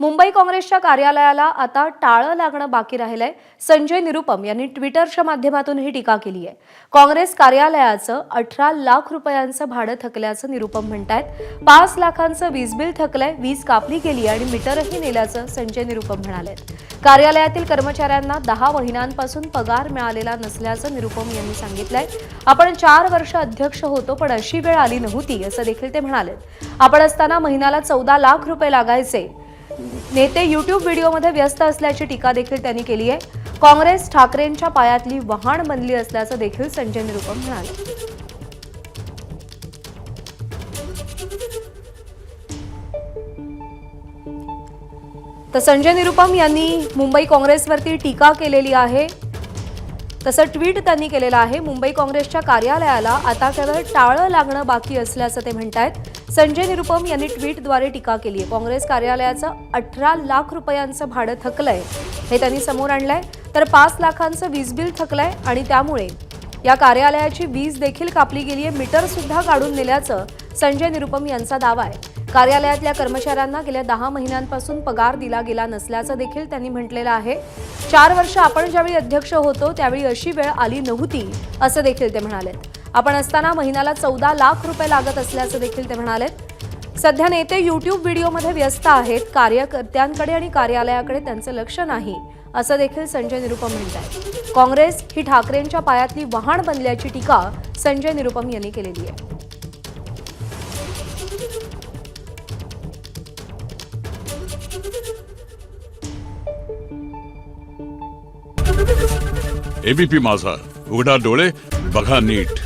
मुंबई काँग्रेसच्या कार्यालयाला आता टाळं लागणं बाकी राहिलंय. संजय निरुपम यांनी ट्विटरच्या माध्यमातून ही टीका केली आहे. काँग्रेस कार्यालयाचं 18 लाख रुपयांचं भाडं थकल्याचं निरुपम म्हणतायत. 5 लाखांचं वीज बिल थकलंय, वीज कापली गेली आणि मीटरही नेल्याचं संजय निरुपम म्हणाले. कार्यालयातील कर्मचाऱ्यांना 10 महिन्यांपासून पगार मिळालेला नसल्याचं निरुपम यांनी सांगितलंय. आपण 4 वर्ष अध्यक्ष होतो, पण अशी वेळ आली नव्हती असं देखील ते म्हणाले. आपण असताना महिन्याला 14 लाख रुपये लागायचे. नेते यूट्यूब व्हिडिओमध्ये व्यस्त असल्याची टीका देखील त्यांनी केली आहे. काँग्रेस ठाकरेंच्या पायातली वहाण बनली असल्याचं देखील संजय निरुपम म्हणाले. तर संजय निरुपम यांनी मुंबई काँग्रेसवरती टीका केलेली आहे. तसं ट्विट त्यांनी केलेलं आहे. मुंबई काँग्रेसच्या कार्यालयाला आता केवळ टाळं लागणं बाकी असल्याचं ते म्हणतायत. संजय निरुपम यांनी ट्विटद्वारे टीका केली आहे. काँग्रेस कार्यालयाचं 18 लाख रुपयांचं भाडं थकलंय हे त्यांनी समोर आणलंय. तर 5 लाखांचं वीज बिल थकलंय आणि त्यामुळे या कार्यालयाची वीज देखील कापली गेली आहे. मीटर सुद्धा काढून नेल्याचं संजय निरुपम यांचा दावा आहे. कार्यालयातल्या कर्मचाऱ्यांना गेल्या 10 महिन्यांपासून पगार दिला गेला नसल्याचं देखील त्यांनी म्हटलेलं आहे. 4 वर्ष आपण ज्यावेळी अध्यक्ष होतो त्यावेळी अशी वेळ आली नव्हती असं देखील ते म्हणाले. आपण असताना महिन्याला 14 लाख रुपये लागत असल्याचं देखील ते म्हणाले. सध्या नेते यूट्यूब व्हिडिओमध्ये व्यस्त आहेत. कार्यकर्त्यांकडे आणि कार्यालयाकडे त्यांचं लक्ष नाही असं देखील संजय निरुपम म्हणतात. काँग्रेस ही ठाकरेंच्या पायातली वहाण बनल्याची टीका संजय निरुपम यांनी केलेली आहे. एबीपी माझा, उघडा डोळे बघा नीट.